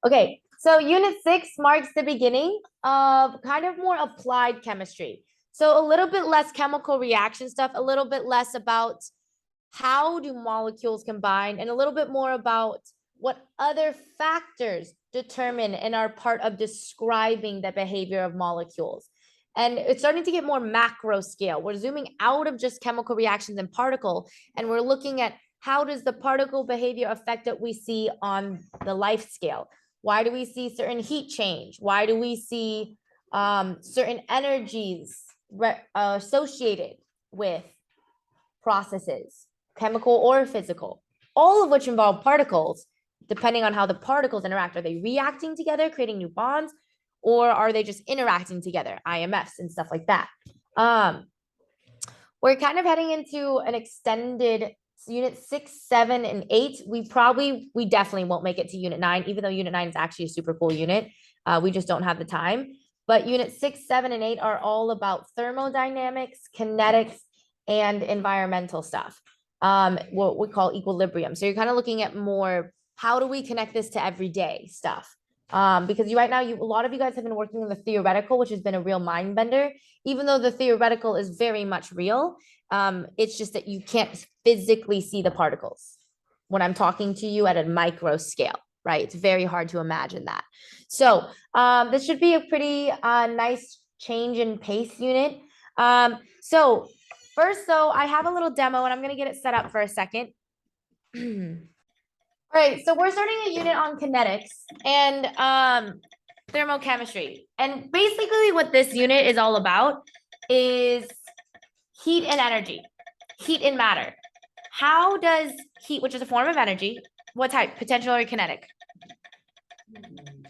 Okay, so unit 6 marks the beginning of kind of more applied chemistry. So a little bit less chemical reaction stuff, a little bit less about how do molecules combine, and a little bit more about what other factors determine and are part of describing the behavior of molecules. And it's starting to get more macro scale. We're zooming out of just chemical reactions and particle, and we're looking at how does the particle behavior affect what we see on the life scale? Why do we see certain heat change? Why do we see certain energies associated with processes, chemical or physical, all of which involve particles, depending on how the particles interact. Are they reacting together, creating new bonds, or are they just interacting together, IMFs and stuff like that? We're kind of heading into an extended unit 6, 7, and 8. We definitely won't make it to unit 9, even though unit 9 is actually a super cool unit. We just don't have the time. But unit 6, 7, and 8 are all about thermodynamics, kinetics, and environmental stuff, what we call equilibrium. So you're kind of looking at more, how do we connect this to everyday stuff? Because right now, a lot of you guys have been working in the theoretical, which has been a real mind bender. Even though the theoretical is very much real, it's just that you can't physically see the particles when I'm talking to you at a micro scale, right? It's very hard to imagine that. So this should be a pretty nice change in pace unit. So first, though, I have a little demo, and I'm going to get it set up for a second. All right, so we're starting a unit on kinetics and thermochemistry. And basically what this unit is all about is heat and energy, heat and matter. How does heat, which is a form of energy, what type? Potential or kinetic?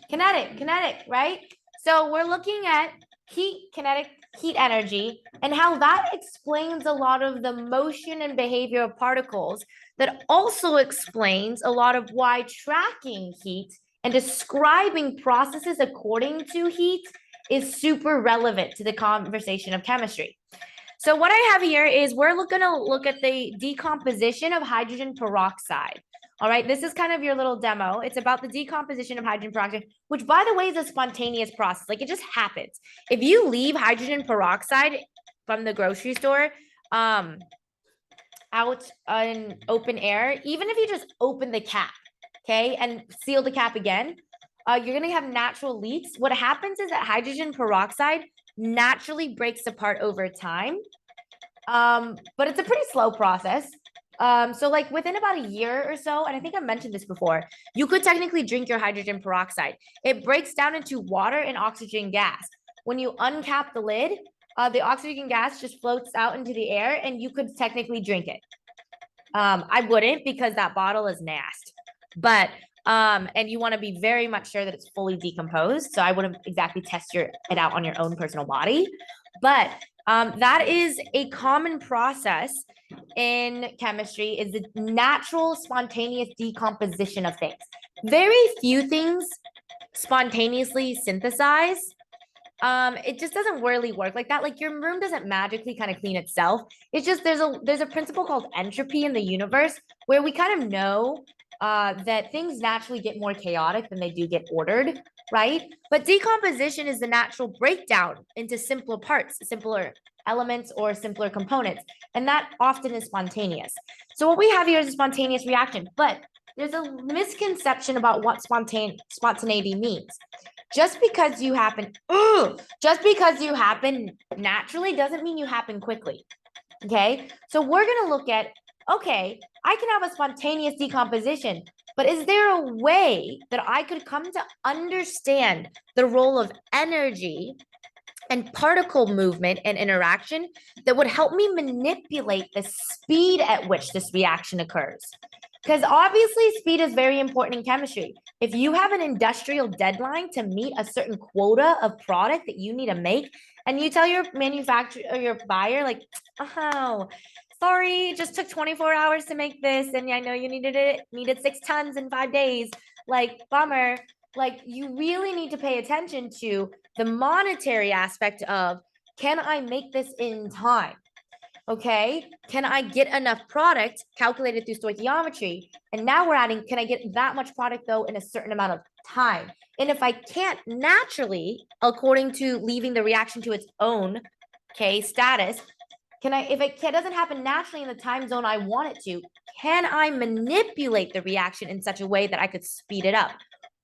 Kinetic, right? So we're looking at heat, kinetic, heat energy, and how that explains a lot of the motion and behavior of particles. That also explains a lot of why tracking heat and describing processes according to heat is super relevant to the conversation of chemistry. So what I have here is we're going to look at the decomposition of hydrogen peroxide. All right, this is kind of your little demo. It's about the decomposition of hydrogen peroxide, which, by the way, is a spontaneous process. Like, it just happens. If you leave hydrogen peroxide from the grocery store out in open air, even if you just open the cap, okay, and seal the cap again, you're going to have natural leaks. What happens is that hydrogen peroxide naturally breaks apart over time, but it's a pretty slow process. So like within about a year or so, and I think I mentioned this before, you could technically drink your hydrogen peroxide. It breaks down into water and oxygen gas. When you uncap the lid, the oxygen gas just floats out into the air, and you could technically drink it. I wouldn't, because that bottle is nasty, but and you want to be very much sure that it's fully decomposed. So I wouldn't exactly test it out on your own personal body, but that is a common process in chemistry, is the natural spontaneous decomposition of things. Very few things spontaneously synthesize. It just doesn't really work like that. Like, your room doesn't magically kind of clean itself. It's just there's a principle called entropy in the universe, where we kind of know that things naturally get more chaotic than they do get ordered, right? But decomposition is the natural breakdown into simpler parts, simpler elements, or simpler components, and that often is spontaneous. So what we have here is a spontaneous reaction, but there's a misconception about what spontaneity means. Just because you happen naturally doesn't mean you happen quickly. Okay, so we're going to look at, okay, I can have a spontaneous decomposition, but is there a way that I could come to understand the role of energy and particle movement and interaction that would help me manipulate the speed at which this reaction occurs? Because obviously speed is very important in chemistry. If you have an industrial deadline to meet a certain quota of product that you need to make, and you tell your manufacturer or your buyer, like, oh, sorry, it just took 24 hours to make this, and I know you needed 6 tons in 5 days, like, bummer. Like, you really need to pay attention to the monetary aspect of, can I make this in time? Okay, can I get enough product calculated through stoichiometry? And now we're adding, can I get that much product though in a certain amount of time. And if I can't naturally, according to leaving the reaction to its own, okay, status, if it doesn't happen naturally in the time zone I want it to, can I manipulate the reaction in such a way that I could speed it up?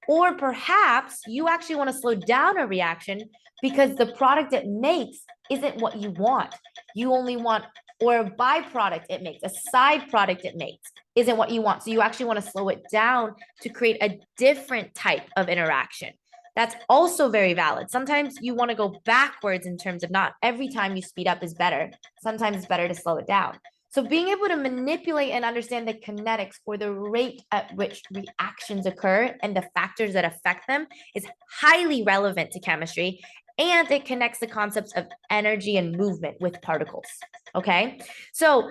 Or perhaps you actually want to slow down a reaction because the product it makes isn't what you want. You only want, or a byproduct it makes, a side product it makes isn't what you want. So you actually want to slow it down to create a different type of interaction. That's also very valid. Sometimes you want to go backwards in terms of not every time you speed up is better. Sometimes it's better to slow it down. So being able to manipulate and understand the kinetics or the rate at which reactions occur and the factors that affect them is highly relevant to chemistry. And it connects the concepts of energy and movement with particles. Okay, so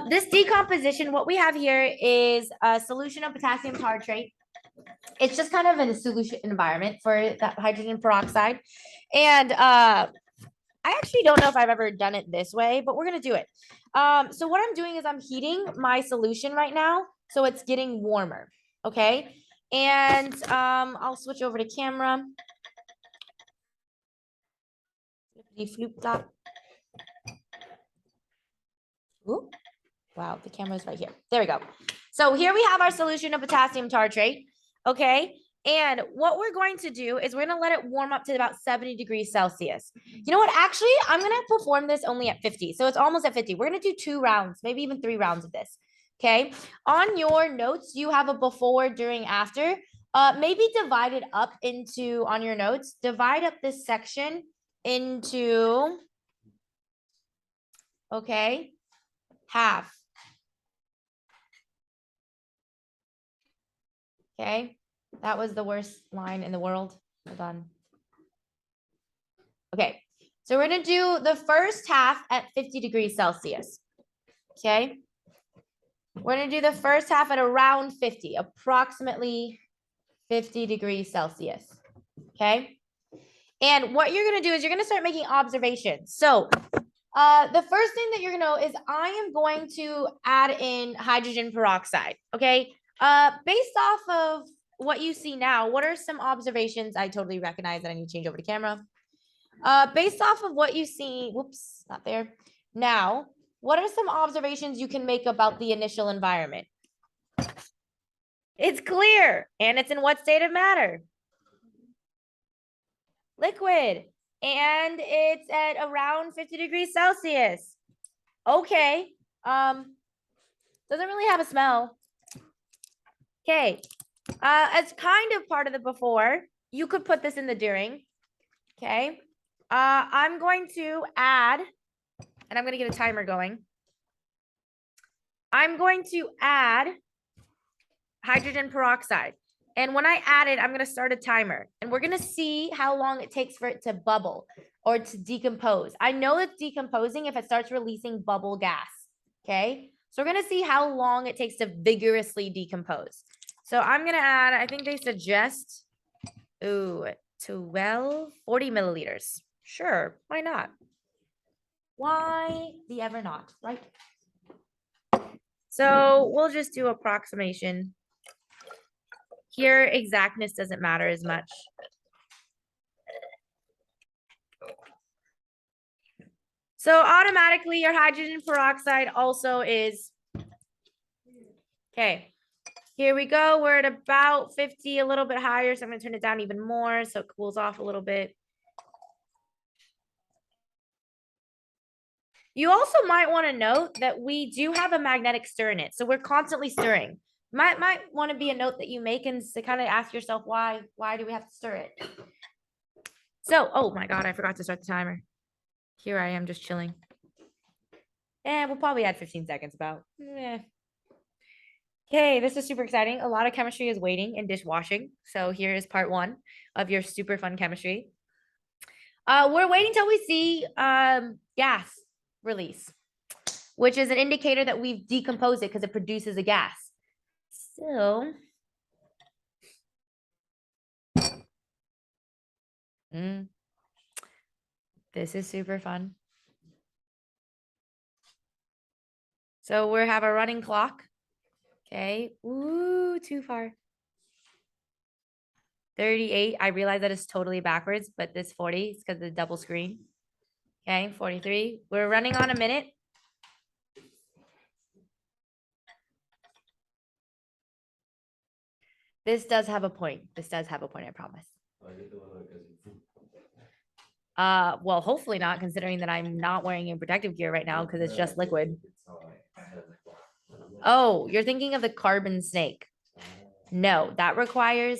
this decomposition, what we have here is a solution of potassium tartrate. It's just kind of in a solution environment for that hydrogen peroxide. And I actually don't know if I've ever done it this way, but we're going to do it. So what I'm doing is I'm heating my solution right now. So it's getting warmer. Okay. And I'll switch over to camera. Ooh. Wow, the camera's right here. There we go. So here we have our solution of potassium tartrate. Okay. And what we're going to do is we're going to let it warm up to about 70 degrees Celsius. You know what? Actually, I'm going to perform this only at 50. So it's almost at 50. We're going to do 2 rounds, maybe even 3 rounds of this. Okay. On your notes, you have a before, during, after. Maybe divide it up into, on your notes, divide up this section into, okay, half. Okay. That was the worst line in the world. Hold on. Okay. So we're going to do the first half at 50 degrees Celsius. Okay. We're going to do the first half at around 50, approximately 50 degrees Celsius. Okay. And what you're going to do is you're going to start making observations. So the first thing that you're going to know is I am going to add in hydrogen peroxide. Okay. Based off of what you see now, what are some observations? I totally recognize that I need to change over to camera. Based off of what you see, whoops, not there. Now, what are some observations you can make about the initial environment? It's clear, and it's in what state of matter? Liquid, and it's at around 50 degrees Celsius. Okay, doesn't really have a smell. Okay, as kind of part of the before, you could put this in the during. Okay, I'm going to add, and I'm going to get a timer going. I'm going to add hydrogen peroxide. And when I add it, I'm going to start a timer. And we're going to see how long it takes for it to bubble or to decompose. I know it's decomposing if it starts releasing bubble gas. Okay. So we're going to see how long it takes to vigorously decompose. So I'm going to add, I think they suggest, 40 milliliters. Sure. Why not? Why the ever not, right? So we'll just do approximation. Here, exactness doesn't matter as much. So automatically your hydrogen peroxide also is, okay, here we go. We're at about 50, a little bit higher. So I'm gonna turn it down even more so it cools off a little bit. You also might want to note that we do have a magnetic stir in it. So we're constantly stirring. Might want to be a note that you make and to kind of ask yourself why do we have to stir it? So, oh my God, I forgot to start the timer. Here I am just chilling. And we'll probably add 15 seconds about. Okay, this is super exciting. A lot of chemistry is waiting in dishwashing. So here is part 1 of your super fun chemistry. We're waiting till we see gas release, which is an indicator that we've decomposed it because it produces a gas. So this is super fun. So we have a running clock. Okay. Ooh, too far. 38. I realize that is totally backwards, but this 40 is because of the double screen. Okay, 43. We're running on a minute. This does have a point. This does have a point, I promise. Well, hopefully not, considering that I'm not wearing any protective gear right now because it's just liquid. Oh, you're thinking of the carbon snake. No, that requires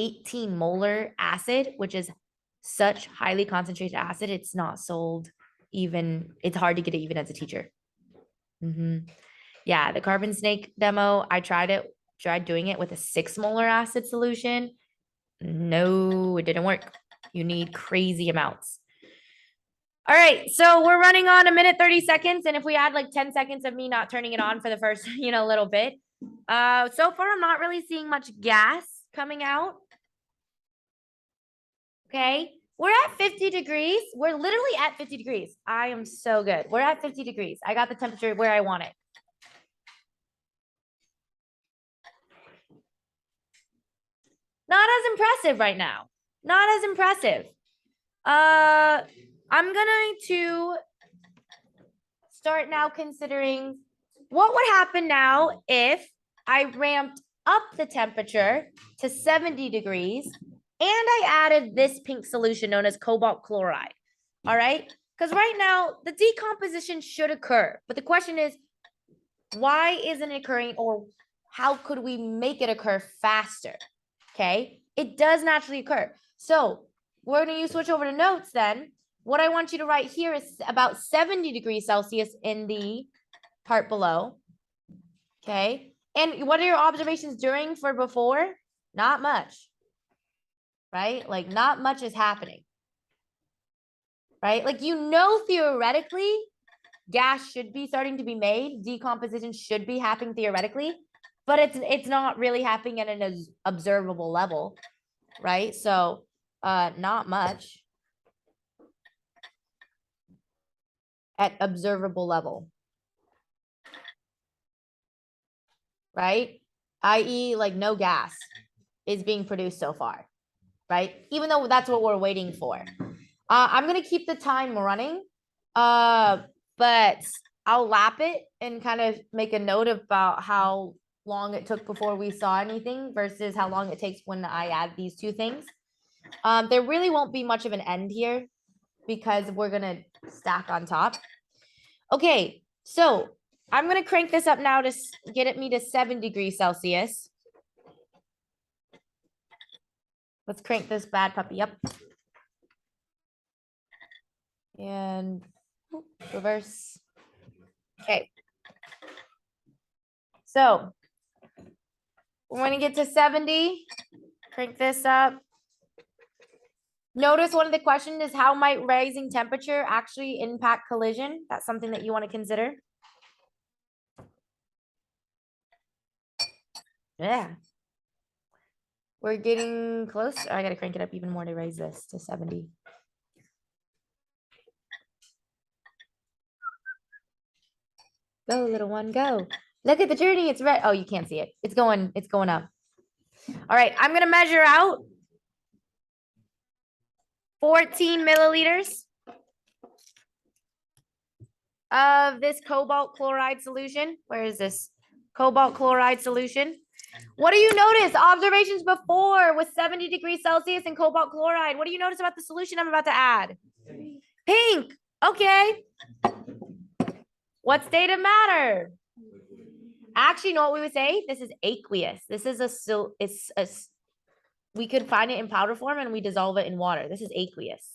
18 molar acid, which is such highly concentrated acid. It's not sold even, it's hard to get it even as a teacher. Yeah, the carbon snake demo, I tried doing it with a 6 molar acid solution. No, it didn't work. You need crazy amounts. All right, so we're running on a minute 30 seconds, and if we add like 10 seconds of me not turning it on for the first, little bit. So far I'm not really seeing much gas coming out. Okay, we're at 50 degrees. We're literally at 50 degrees. I am so good. We're at 50 degrees. I got the temperature where I want it. Not as impressive right now. Not as impressive. I'm going to start now considering what would happen now if I ramped up the temperature to 70 degrees and I added this pink solution known as cobalt chloride. All right, because right now the decomposition should occur, but the question is, why isn't it occurring, or how could we make it occur faster? Okay, it does naturally occur. So we're going to switch over to notes then. What I want you to write here is about 70 degrees Celsius in the part below. Okay, and what are your observations during for before? Not much, right? Like not much is happening, right? Like, theoretically, gas should be starting to be made. Decomposition should be happening theoretically, but it's not really happening at an observable level, right? So not much at observable level, right? i.e. like no gas is being produced so far, right? Even though that's what we're waiting for. I'm gonna keep the time running, but I'll lap it and kind of make a note about how long it took before we saw anything versus how long it takes when I add these two things. There really won't be much of an end here because we're gonna stack on top. Okay, so I'm gonna crank this up now to get me to 7 degrees Celsius. Let's crank this bad puppy up. And reverse. Okay. So we're going to get to 70. Crank this up. Notice one of the questions is, how might rising temperature actually impact collision? That's something that you want to consider. Yeah. We're getting close. I got to crank it up even more to raise this to 70. Go, little one, go. Look at the journey. It's red. Oh, you can't see it. It's going up. All right, I'm going to measure out 14 milliliters of this cobalt chloride solution. Where is this? Cobalt chloride solution. What do you notice? Observations before with 70 degrees Celsius and cobalt chloride. What do you notice about the solution I'm about to add? Pink. Okay. What state of matter? Actually, you know what we would say? This is aqueous. This is we could find it in powder form and we dissolve it in water. This is aqueous.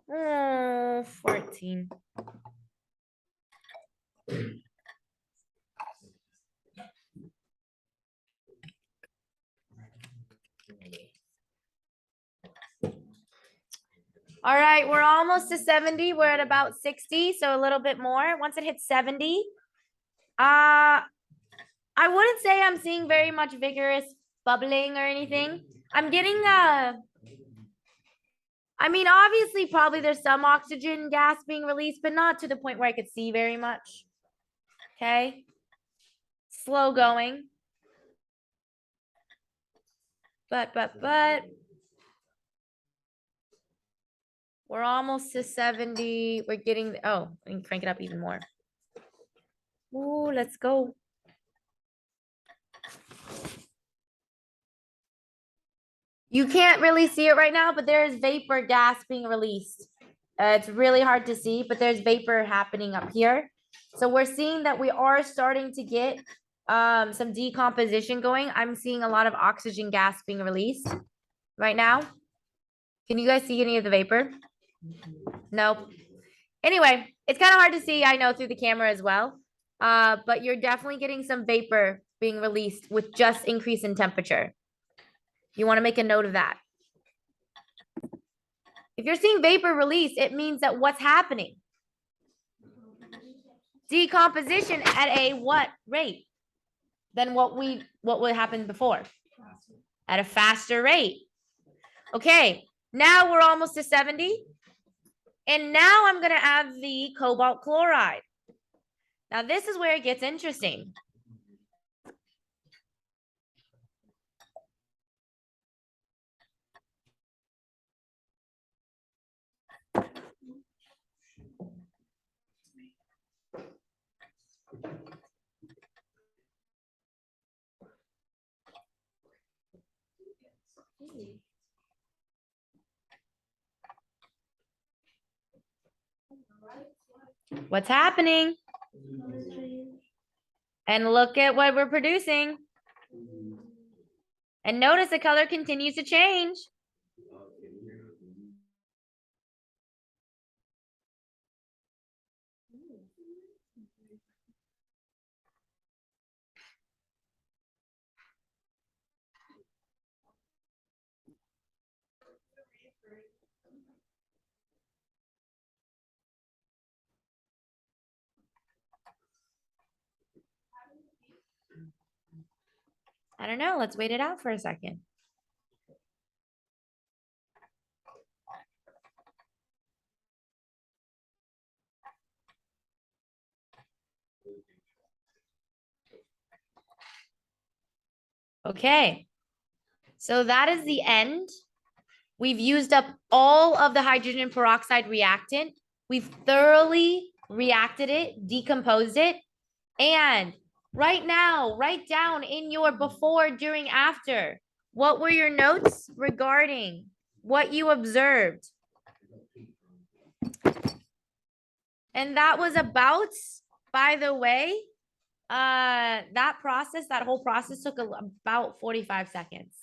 Oh, 14. All right, we're almost to 70. We're at about 60, so a little bit more. Once it hits 70, I wouldn't say I'm seeing very much vigorous bubbling or anything. I'm getting I mean, obviously, probably there's some oxygen gas being released, but not to the point where I could see very much. Okay. Slow going. But we're almost to 70. We're getting, oh, I can crank it up even more. Ooh, let's go. You can't really see it right now, but there is vapor gas being released. It's really hard to see, but there's vapor happening up here. So we're seeing that we are starting to get some decomposition going. I'm seeing a lot of oxygen gas being released right now. Can you guys see any of the vapor? Nope. Anyway, it's kind of hard to see, I know, through the camera as well. But you're definitely getting some vapor being released with just increase in temperature. You want to make a note of that. If you're seeing vapor release, it means that what's happening? Decomposition at a what rate than what would happen before? At a faster rate. Okay, now we're almost to 70. And now I'm going to add the cobalt chloride. Now this is where it gets interesting. What's happening? And look at what we're producing. And notice the color continues to change. I don't know. Let's wait it out for a second. Okay. So that is the end. We've used up all of the hydrogen peroxide reactant. We've thoroughly reacted it, decomposed it. And right now, write down in your before, during, after. What were your notes regarding what you observed? And that was about, by the way, that whole process took about 45 seconds.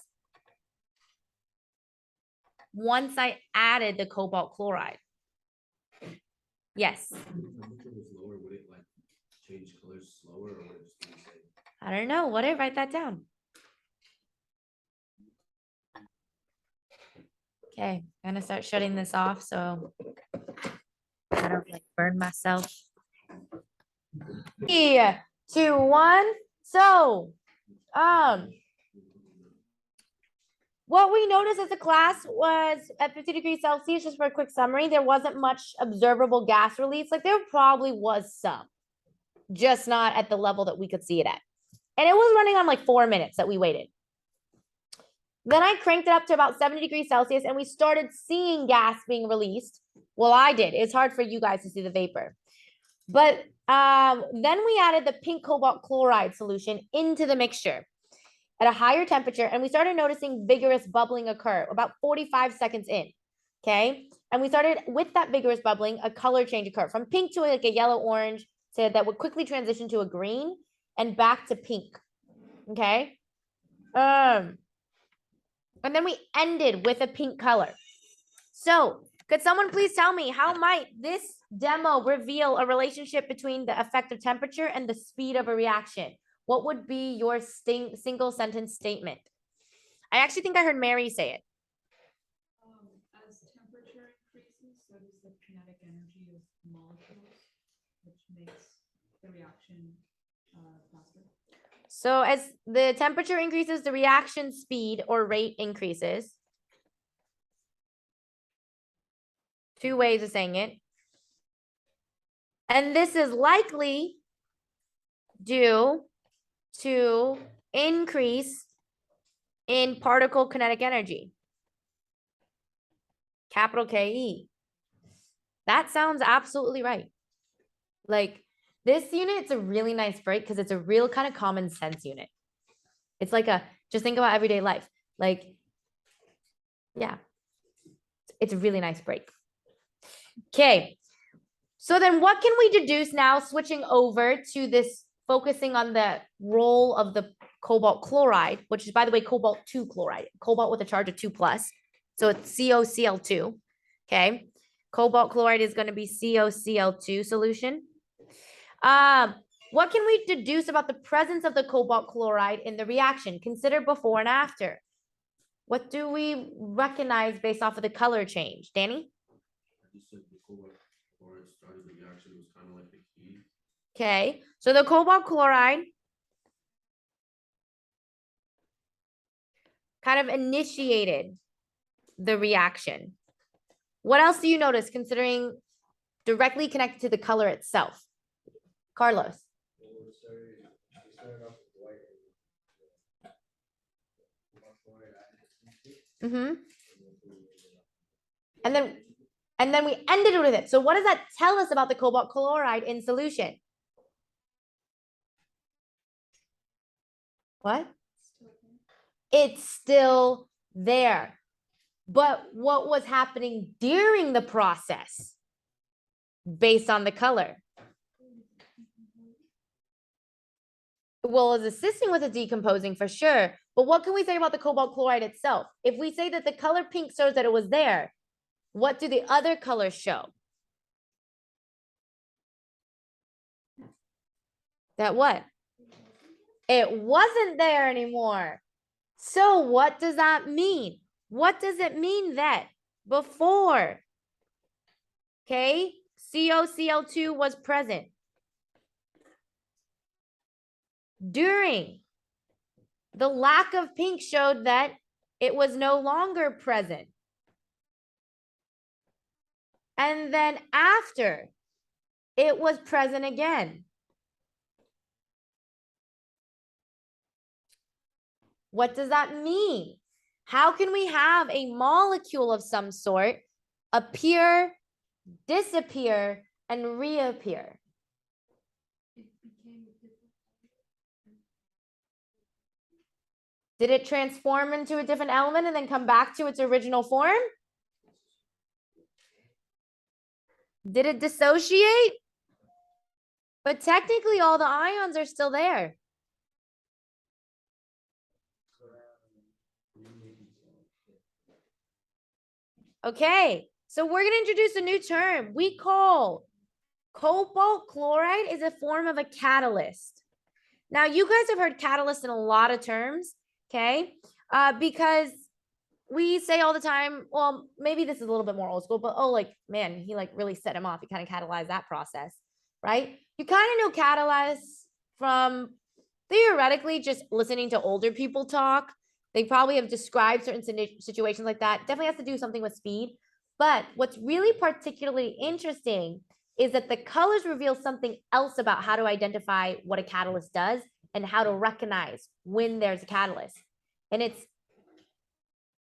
Once I added the cobalt chloride. Yes. Change colors slower, or would it just be the same? I don't know. What did I write that down? Okay, I'm gonna start shutting this off so I don't like burn myself. 3, 2, 1. So, what we noticed as a class was at 50 degrees Celsius, just for a quick summary, there wasn't much observable gas release. Like there probably was some, just not at the level that we could see it at. And it was running on like 4 minutes that we waited. Then I cranked it up to about 70 degrees Celsius and we started seeing gas being released. Well, I did. It's hard for you guys to see the vapor. But then we added the pink cobalt chloride solution into the mixture at a higher temperature. And we started noticing vigorous bubbling occur about 45 seconds in. Okay. And we started with that vigorous bubbling, a color change occur from pink to like a yellow orange, so that would quickly transition to a green and back to pink. Okay. And then we ended with a pink color. So could someone please tell me, how might this demo reveal a relationship between the effect of temperature and the speed of a reaction? What would be your single sentence statement? I actually think I heard Mary say it. As temperature increases, so does the kinetic energy of molecules, which makes the reaction faster. So as the temperature increases, the reaction speed or rate increases. Two ways of saying it. And this is likely due to increase in particle kinetic energy. Capital KE. That sounds absolutely right. Like this unit, it's a really nice break because it's a real kind of common sense unit. It's like just think about everyday life. Like, yeah, it's a really nice break. Okay. So then what can we deduce now, switching over to this, focusing on the role of the cobalt chloride, which is, by the way, cobalt 2 chloride, cobalt with a charge of 2 plus. So it's CoCl2. Okay. Cobalt chloride is going to be CoCl2 solution. What can we deduce about the presence of the cobalt chloride in the reaction? Consider before and after. What do we recognize based off of the color change? Danny? You said the cobalt chloride started the reaction, was kind of like the key. Okay, so the cobalt chloride kind of initiated the reaction. What else do you notice considering directly connected to the color itself? Carlos? Mm-hmm. And then we ended with it. So what does that tell us about the cobalt chloride in solution? What? It's still there. But what was happening during the process based on the color? Well, it's assisting with the decomposing for sure. But what can we say about the cobalt chloride itself? If we say that the color pink shows that it was there, what do the other colors show? That what? It wasn't there anymore. So what does that mean? What does it mean that before, okay, CoCl2 was present? During, the lack of pink showed that it was no longer present. And then after, it was present again. What does that mean? How can we have a molecule of some sort appear, disappear, and reappear? Did it transform into a different element and then come back to its original form? Did it dissociate? But technically all the ions are still there. Okay, so we're gonna introduce a new term we call cobalt chloride is a form of a catalyst. Now you guys have heard catalyst in a lot of terms, okay? Because we say all the time, well, maybe this is a little bit more old school, but oh, like, man, he like really set him off. He kind of catalyzed that process, right? You kind of know catalysts from theoretically just listening to older people talk. They probably have described certain situations like that. Definitely has to do something with speed. But what's really particularly interesting is that the colors reveal something else about how to identify what a catalyst does and how to recognize when there's a catalyst. And it's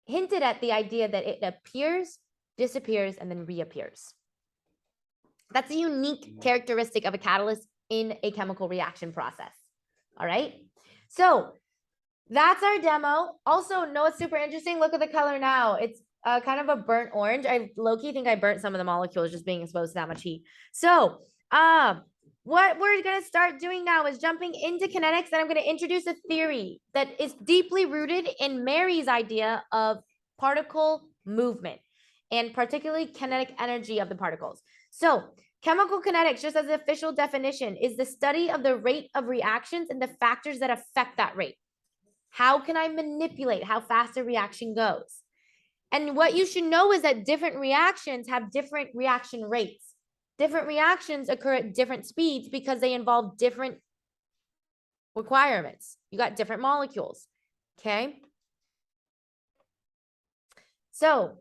hinted at the idea that it appears, disappears, and then reappears. That's a unique characteristic of a catalyst in a chemical reaction process. All right. So that's our demo. Also, know what's super interesting? Look at the color now. It's kind of a burnt orange. I low-key think I burnt some of the molecules just being exposed to that much heat. So what we're going to start doing now is jumping into kinetics, and I'm going to introduce a theory that is deeply rooted in Mary's idea of particle movement and particularly kinetic energy of the particles. So chemical kinetics, just as the official definition, is the study of the rate of reactions and the factors that affect that rate. How can I manipulate how fast a reaction goes? And what you should know is that different reactions have different reaction rates. Different reactions occur at different speeds because they involve different requirements. You got different molecules, okay? So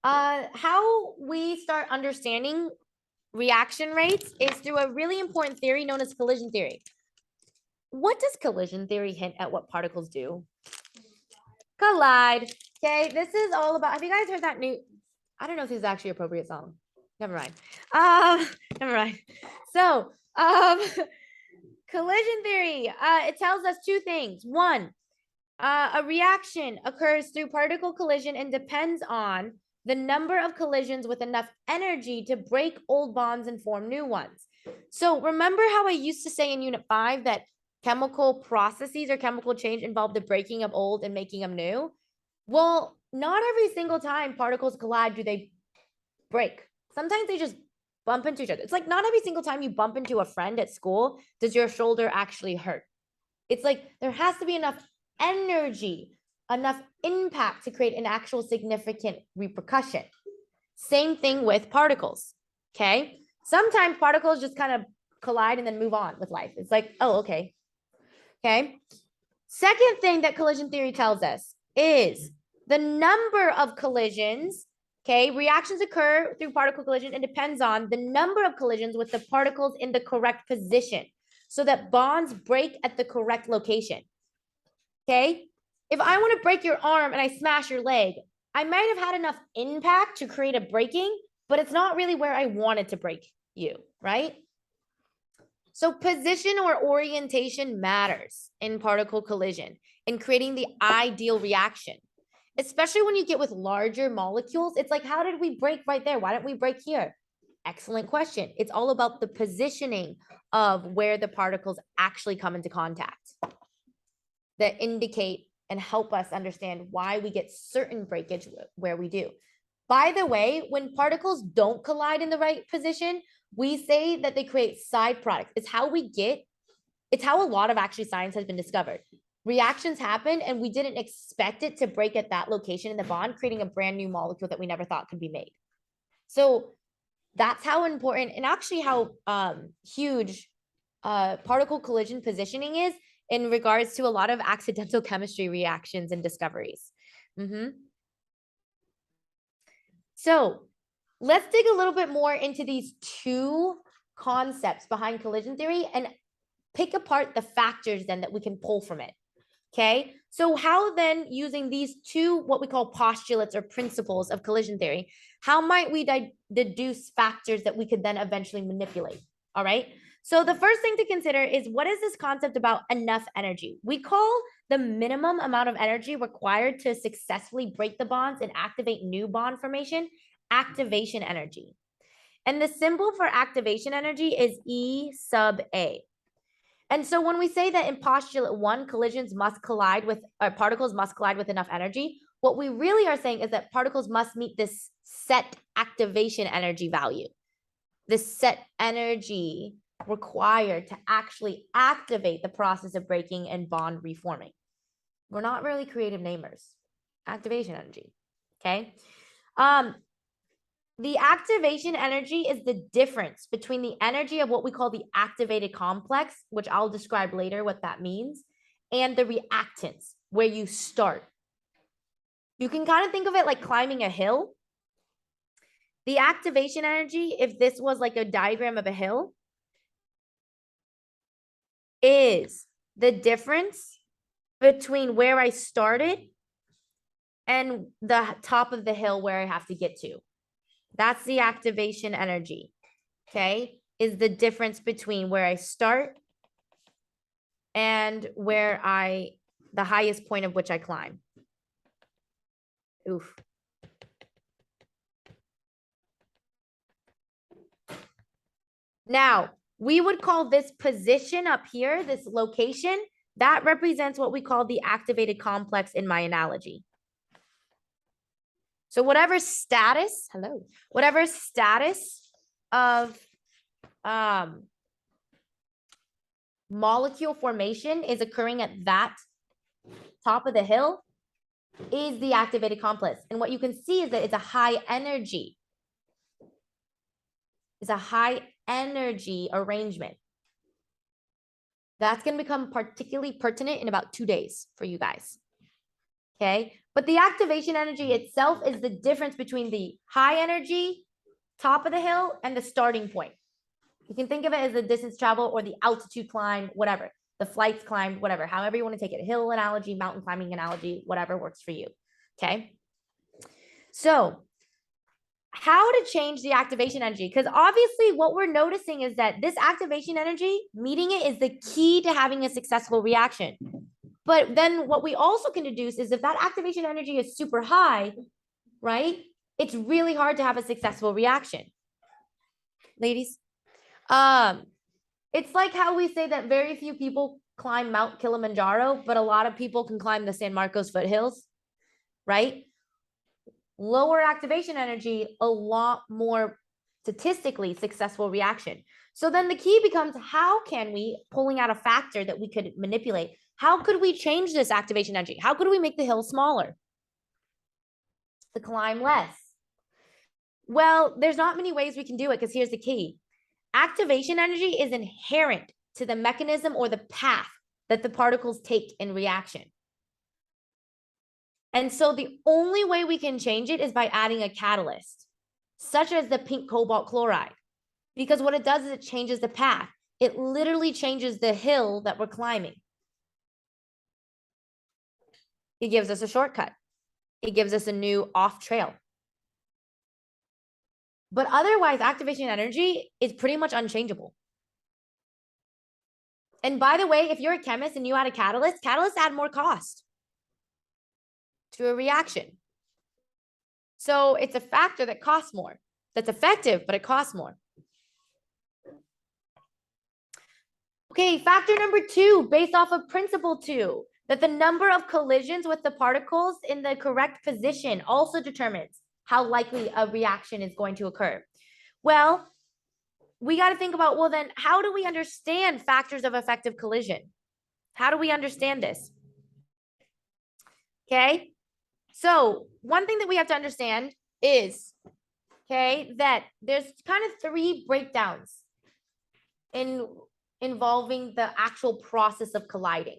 How we start understanding reaction rates is through a really important theory known as collision theory. What does collision theory hint at what particles do? Collide. Okay, this is all about. Have you guys heard that new? I don't know if this is actually appropriate song. Never mind. Never mind. So, collision theory. It tells us two things. One, a reaction occurs through particle collision and depends on the number of collisions with enough energy to break old bonds and form new ones. So remember how I used to say in Unit 5 that chemical processes or chemical change involve the breaking of old and making them new? Well, not every single time particles collide do they break. Sometimes they just bump into each other. It's like not every single time you bump into a friend at school does your shoulder actually hurt. It's like there has to be enough energy, enough impact to create an actual significant repercussion. Same thing with particles. Okay. Sometimes particles just kind of collide and then move on with life. It's like, oh, okay. Okay. Second thing that collision theory tells us is the number of collisions. Okay. Reactions occur through particle collision and depends on the number of collisions with the particles in the correct position so that bonds break at the correct location. Okay. If I want to break your arm and I smash your leg, I might have had enough impact to create a breaking, but it's not really where I wanted to break you, right? So position or orientation matters in particle collision in creating the ideal reaction, especially when you get with larger molecules. It's like, how did we break right there? Why don't we break here? Excellent question. It's all about the positioning of where the particles actually come into contact that indicate and help us understand why we get certain breakage where we do. By the way, when particles don't collide in the right position, we say that they create side products. It's how a lot of actually science has been discovered. Reactions happen and we didn't expect it to break at that location in the bond, creating a brand new molecule that we never thought could be made. So that's how important and actually how huge particle collision positioning is in regards to a lot of accidental chemistry reactions and discoveries. So let's dig a little bit more into these two concepts behind collision theory and pick apart the factors then that we can pull from it. Okay, so how then, using these two, what we call postulates or principles of collision theory, how might we deduce factors that we could then eventually manipulate? All right. So the first thing to consider is, what is this concept about enough energy? We call the minimum amount of energy required to successfully break the bonds and activate new bond formation activation energy. And the symbol for activation energy is E sub A. And so when we say that in postulate 1, collisions must collide with, or particles must collide with enough energy, what we really are saying is that particles must meet this set activation energy value, this set energy required to actually activate the process of breaking and bond reforming. We're not really creative namers. Activation energy. Okay. The activation energy is the difference between the energy of what we call the activated complex, which I'll describe later what that means, and the reactants, where you start. You can kind of think of it like climbing a hill. The activation energy, if this was like a diagram of a hill, is the difference between where I started and the top of the hill where I have to get to. That's the activation energy, okay, is the difference between where I start and where the highest point of which I climb. Oof. Now, we would call this position up here, this location, that represents what we call the activated complex in my analogy. So whatever status of molecule formation is occurring at that top of the hill is the activated complex. And what you can see is that it's a high energy. It's a high energy arrangement. That's going to become particularly pertinent in about 2 days for you guys. Okay, but the activation energy itself is the difference between the high energy top of the hill and the starting point. You can think of it as the distance travel or the altitude climb, whatever, the flights climbed, whatever, however you want to take it, hill analogy, mountain climbing analogy, whatever works for you. Okay, so how to change the activation energy? Because obviously what we're noticing is that this activation energy, meeting it is the key to having a successful reaction. But then what we also can deduce is if that activation energy is super high, right? It's really hard to have a successful reaction. Ladies, it's like how we say that very few people climb Mount Kilimanjaro, but a lot of people can climb the San Marcos foothills, right? Lower activation energy, a lot more statistically successful reaction. So then the key becomes, how can we, pulling out a factor that we could manipulate, how could we change this activation energy? How could we make the hill smaller? The climb less? Well, there's not many ways we can do it, because here's the key. Activation energy is inherent to the mechanism or the path that the particles take in reaction. And so the only way we can change it is by adding a catalyst, such as the pink cobalt chloride, because what it does is it changes the path. It literally changes the hill that we're climbing. It gives us a shortcut. It gives us a new off trail. But otherwise, activation energy is pretty much unchangeable. And by the way, if you're a chemist and you add a catalyst, catalysts add more cost to a reaction. So it's a factor that costs more. That's effective, but it costs more. Okay, factor number 2, based off of principle 2, that the number of collisions with the particles in the correct position also determines how likely a reaction is going to occur. Well, we got to think about, well, then how do we understand factors of effective collision? How do we understand this? Okay, so one thing that we have to understand is, okay, that there's kind of 3 breakdowns involving the actual process of colliding.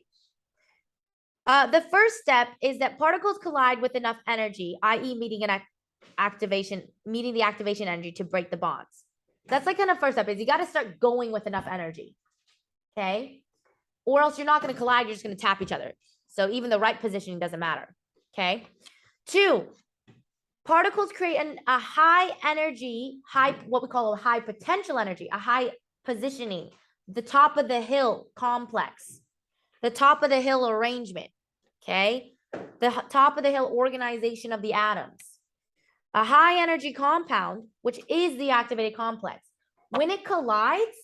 The first step is that particles collide with enough energy, i.e. meeting the activation energy to break the bonds. That's like kind of first step is you got to start going with enough energy. Okay. Or else you're not going to collide. You're just going to tap each other. So even the right positioning doesn't matter. Okay. 2, particles create a high energy, what we call a high potential energy, a high positioning, the top of the hill complex, the top of the hill arrangement. Okay. The top of the hill organization of the atoms. A high energy compound, which is the activated complex, when it collides,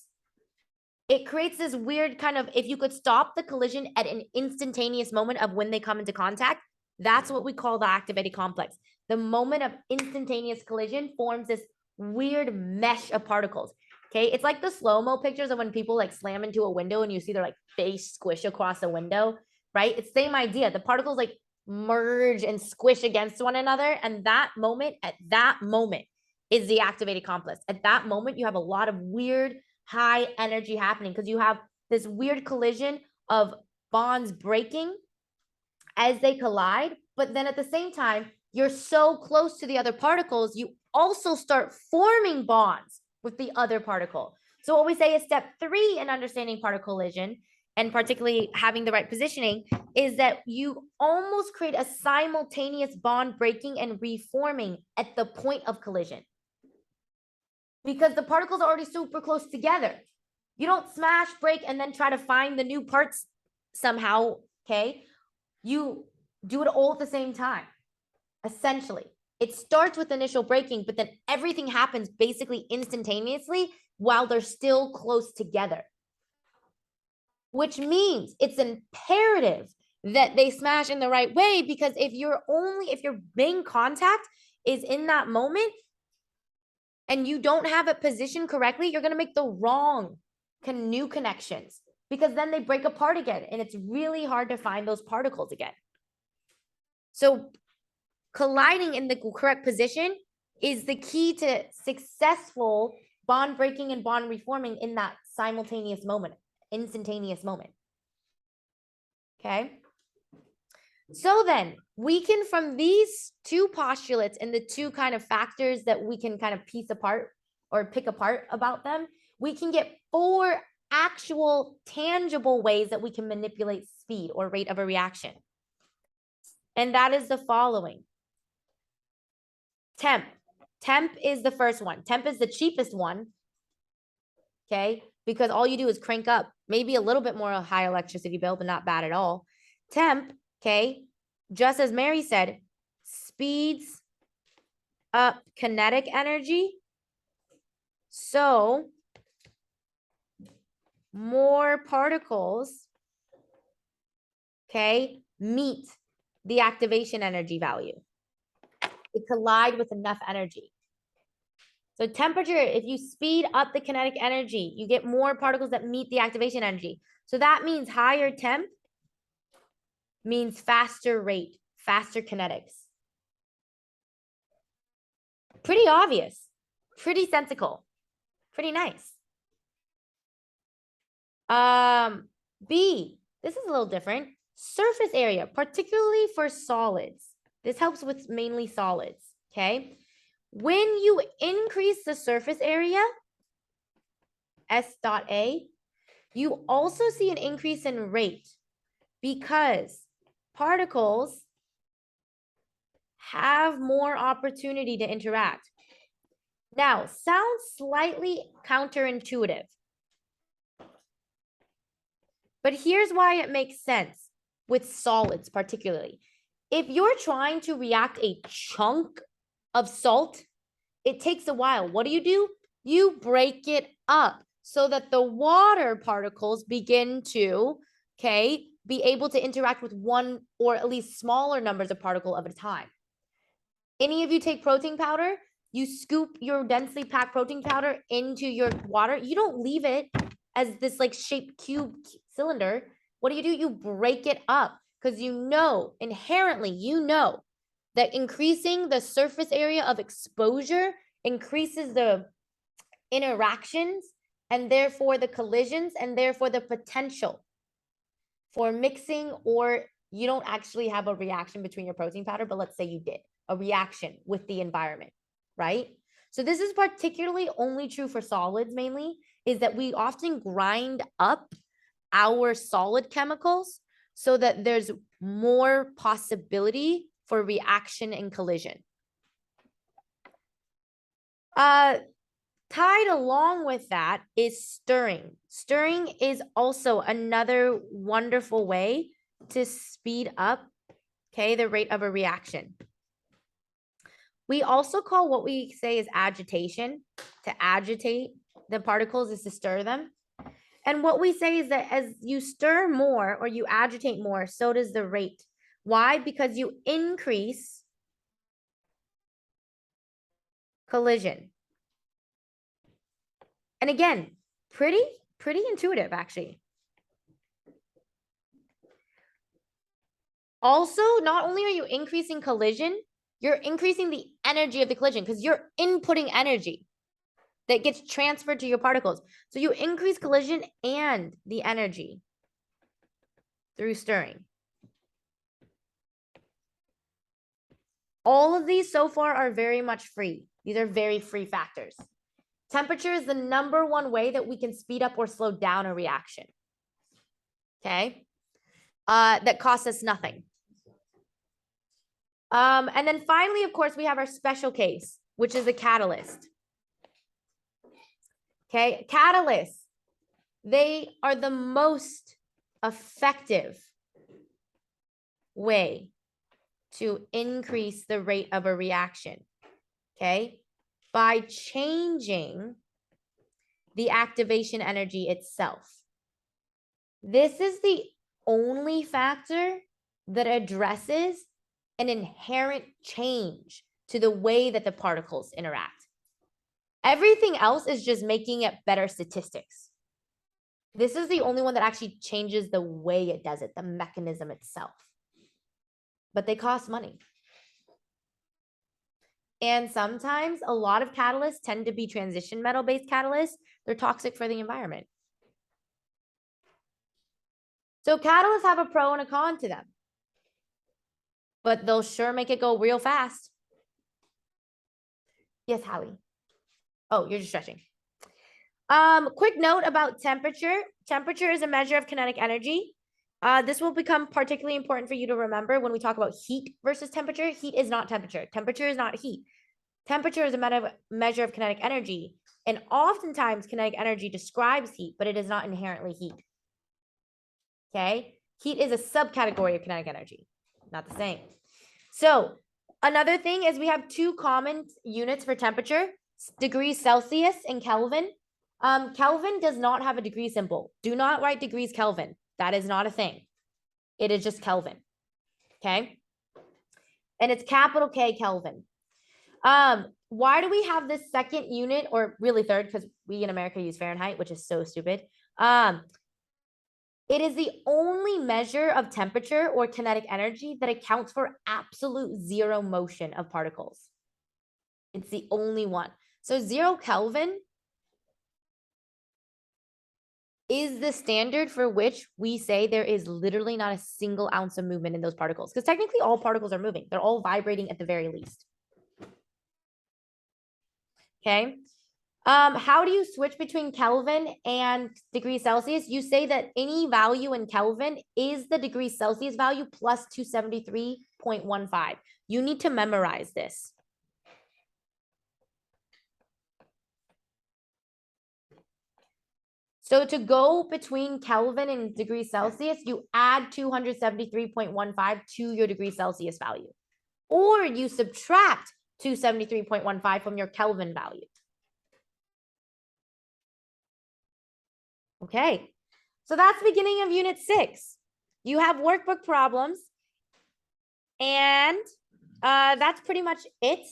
it creates this weird kind of, if you could stop the collision at an instantaneous moment of when they come into contact, that's what we call the activated complex. The moment of instantaneous collision forms this weird mesh of particles. Okay, it's like the slow-mo pictures of when people like slam into a window and you see their like face squish across the window, right? It's the same idea. The particles like merge and squish against one another, and at that moment is the activated complex. At that moment, you have a lot of weird high energy happening because you have this weird collision of bonds breaking as they collide, but then at the same time, you're so close to the other particles, you also start forming bonds with the other particle. So what we say is step 3 in understanding particle collision, and particularly having the right positioning, is that you almost create a simultaneous bond breaking and reforming at the point of collision. Because the particles are already super close together. You don't smash, break, and then try to find the new parts somehow, okay? You do it all at the same time, essentially. It starts with initial breaking, but then everything happens basically instantaneously while they're still close together. Which means it's imperative that they smash in the right way, because if your main contact is in that moment and you don't have it positioned correctly, you're going to make the wrong new connections, because then they break apart again and it's really hard to find those particles again. So colliding in the correct position is the key to successful bond breaking and bond reforming in that simultaneous moment, instantaneous moment. Okay. So then we can, from these two postulates and the two kind of factors that we can kind of piece apart or pick apart about them, we can get 4 actual tangible ways that we can manipulate speed or rate of a reaction. And that is the following. Temp. Temp is the first one. Temp is the cheapest one. Okay, because all you do is crank up, maybe a little bit more high electricity bill, but not bad at all. Temp, okay, just as Mary said, speeds up kinetic energy. So more particles, okay, meet the activation energy value. They collide with enough energy. So temperature, if you speed up the kinetic energy, you get more particles that meet the activation energy. So that means higher temp means faster rate, faster kinetics. Pretty obvious, pretty sensical, pretty nice. B, this is a little different. Surface area, particularly for solids. This helps with mainly solids, okay? When you increase the surface area, S dot A, you also see an increase in rate because particles have more opportunity to interact. Now, sounds slightly counterintuitive, but here's why it makes sense with solids particularly. If you're trying to react a chunk of salt, it takes a while. What do? You break it up so that the water particles begin to, okay, be able to interact with one or at least smaller numbers of particle at a time. Any of you take protein powder, you scoop your densely packed protein powder into your water. You don't leave it as this like shaped cube cylinder. What do? You break it up because you know, inherently, you know that increasing the surface area of exposure increases the interactions and therefore the collisions and therefore the potential for mixing, or you don't actually have a reaction between your protein powder, but let's say you did a reaction with the environment, right? So this is particularly only true for solids mainly, is that we often grind up our solid chemicals so that there's more possibility for reaction and collision. Tied along with that is stirring. Stirring is also another wonderful way to speed up, okay, the rate of a reaction. We also call what we say is agitation. To agitate the particles is to stir them. And what we say is that as you stir more or you agitate more, so does the rate. Why? Because you increase collision. And again, pretty intuitive actually. Also, not only are you increasing collision, you're increasing the energy of the collision because you're inputting energy that gets transferred to your particles. So you increase collision and the energy through stirring. All of these so far are very much free. These are very free factors. Temperature is the #1 way that we can speed up or slow down a reaction. Okay. That costs us nothing. And then finally, of course, we have our special case, which is a catalyst. Okay, catalysts, they are the most effective way to increase the rate of a reaction, okay, by changing the activation energy itself. This is the only factor that addresses an inherent change to the way that the particles interact. Everything else is just making it better statistics. This is the only one that actually changes the way it does it, the mechanism itself. But they cost money. And sometimes a lot of catalysts tend to be transition metal-based catalysts. They're toxic for the environment. So catalysts have a pro and a con to them. but they'll sure make it go real fast. Yes, Hallie. Oh, you're just stretching. Quick note about temperature. Temperature is a measure of kinetic energy. This will become particularly important for you to remember when we talk about heat versus temperature. Heat is not temperature. Temperature is not heat. Temperature is a measure of kinetic energy. And oftentimes kinetic energy describes heat, but it is not inherently heat. Okay? Heat is a subcategory of kinetic energy, not the same. So another thing is we have two common units for temperature, degrees Celsius and Kelvin. Kelvin does not have a degree symbol. Do not write degrees Kelvin. That is not a thing. It is just Kelvin. Okay? And it's capital K Kelvin. Why do we have this second unit, or really third, because we in America use Fahrenheit, which is so stupid. It is the only measure of temperature or kinetic energy that accounts for absolute zero motion of particles. It's the only one. So 0 Kelvin is the standard for which we say there is literally not a single ounce of movement in those particles. Because technically all particles are moving. They're all vibrating at the very least. Okay. How do you switch between Kelvin and degrees Celsius? You say that any value in Kelvin is the degrees Celsius value plus 273.15. You need to memorize this. So to go between Kelvin and degrees Celsius, you add 273.15 to your degrees Celsius value. Or you subtract 273.15 from your Kelvin value. Okay, so that's the beginning of Unit 6. You have workbook problems. And that's pretty much it.